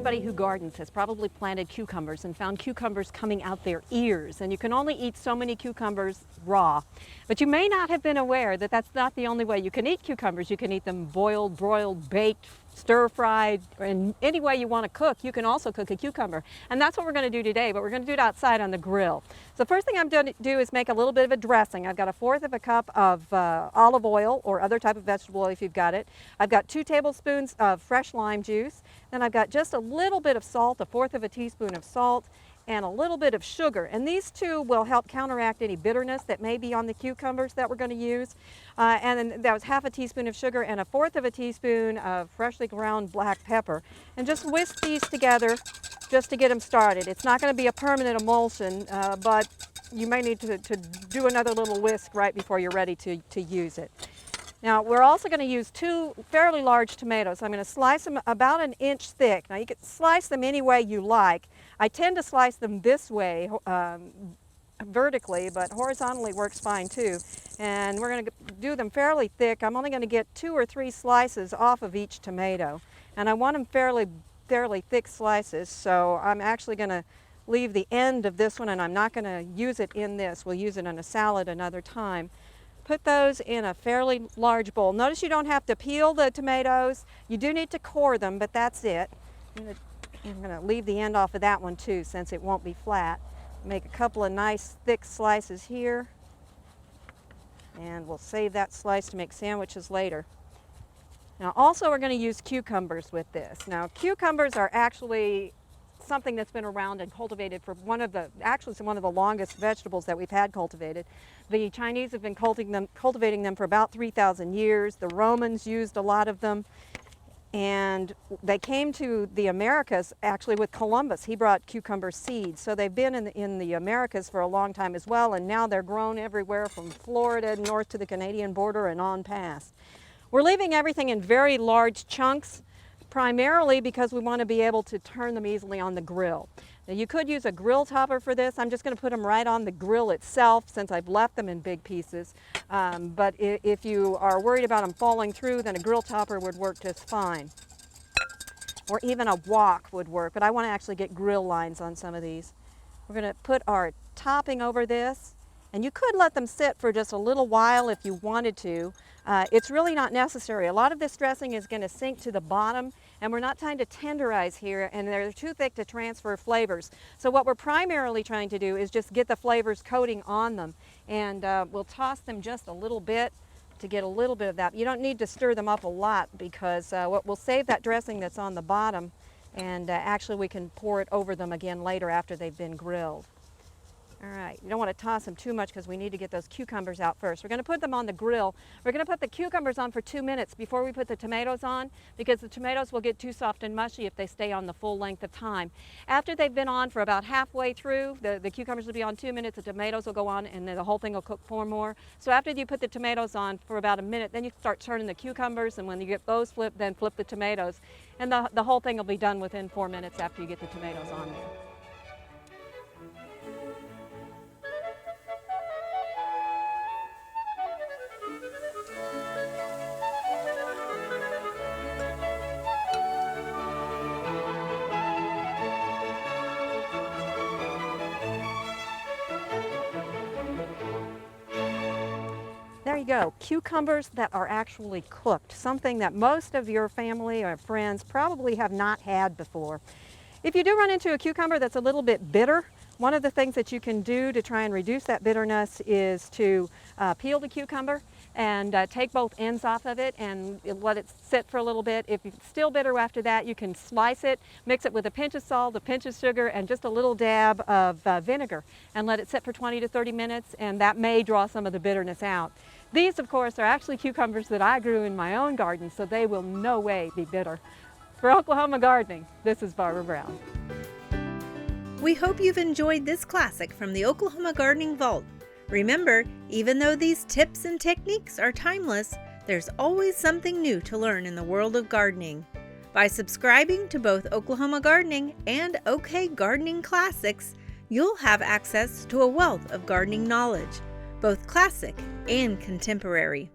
everybody who gardens has probably planted cucumbers and found cucumbers coming out their ears, and you can only eat so many cucumbers raw. But you may not have been aware that that's not the only way you can eat cucumbers. You can eat them boiled, broiled, baked, stir-fried, and any way you want to cook, you can also cook a cucumber. And that's what we're going to do today, but we're going to do it outside on the grill. So the first thing I'm going to do is make a little bit of a dressing. I've got 1/4 of a cup of olive oil or other type of vegetable oil if you've got it. I've got 2 tablespoons of fresh lime juice. Then I've got just a little bit of salt, 1/4 of a teaspoon of salt, and a little bit of sugar. And these two will help counteract any bitterness that may be on the cucumbers that we're going to use. And then that was 1/2 teaspoon of sugar and 1/4 of a teaspoon of freshly ground black pepper. And just whisk these together just to get them started. It's not going to be a permanent emulsion, but you may need to do another little whisk right before you're ready to use it. Now we're also going to use 2 fairly large tomatoes. I'm going to slice them about 1 inch thick. Now you can slice them any way you like. I tend to slice them this way vertically, but horizontally works fine too. And we're going to do them fairly thick. I'm only going to get 2 or 3 slices off of each tomato. And I want them fairly thick slices, so I'm actually going to leave the end of this one, and I'm not going to use it in this. We'll use it in a salad another time. Put those in a fairly large bowl. Notice you don't have to peel the tomatoes. You do need to core them, but that's it. I'm going to leave the end off of that one too, since it won't be flat. Make a couple of nice thick slices here, and we'll save that slice to make sandwiches later. Now also we're going to use cucumbers with this. Now cucumbers are actually something that's been around and cultivated for one of the longest vegetables that we've had cultivated. The Chinese have been cultivating them for about 3,000 years. The Romans used a lot of them, and they came to the Americas actually with Columbus. He brought cucumber seeds, so they've been in the Americas for a long time as well, and now they're grown everywhere from Florida north to the Canadian border and on past. We're leaving everything in very large chunks, primarily because we want to be able to turn them easily on the grill. Now you could use a grill topper for this. I'm just going to put them right on the grill itself since I've left them in big pieces. But if you are worried about them falling through, then a grill topper would work just fine. Or even a wok would work, but I want to actually get grill lines on some of these. We're going to put our topping over this, and you could let them sit for just a little while if you wanted to. It's really not necessary. A lot of this dressing is going to sink to the bottom, and we're not trying to tenderize here, and they're too thick to transfer flavors. So what we're primarily trying to do is just get the flavors coating on them, and we'll toss them just a little bit to get a little bit of that. You don't need to stir them up a lot because we'll save that dressing that's on the bottom, and actually we can pour it over them again later after they've been grilled. All right, you don't want to toss them too much because we need to get those cucumbers out first. We're going to put them on the grill. We're going to put the cucumbers on for 2 minutes before we put the tomatoes on, because the tomatoes will get too soft and mushy if they stay on the full length of time. After they've been on for about halfway through, the cucumbers will be on 2 minutes, the tomatoes will go on, and then the whole thing will cook 4 more. So after you put the tomatoes on for about 1 minute, then you start turning the cucumbers, and when you get those flipped, then flip the tomatoes. And the whole thing will be done within 4 minutes after you get the tomatoes on there. There you go, cucumbers that are actually cooked, something that most of your family or friends probably have not had before. If you do run into a cucumber that's a little bit bitter, one of the things that you can do to try and reduce that bitterness is to peel the cucumber and take both ends off of it and let it sit for a little bit. If it's still bitter after that, you can slice it, mix it with a pinch of salt, a pinch of sugar, and just a little dab of vinegar, and let it sit for 20 to 30 minutes, and that may draw some of the bitterness out. These, of course, are actually cucumbers that I grew in my own garden, so they will no way be bitter. For Oklahoma Gardening, this is Barbara Brown. We hope you've enjoyed this classic from the Oklahoma Gardening Vault. Remember, even though these tips and techniques are timeless, there's always something new to learn in the world of gardening. By subscribing to both Oklahoma Gardening and OK Gardening Classics, you'll have access to a wealth of gardening knowledge, both classic and contemporary.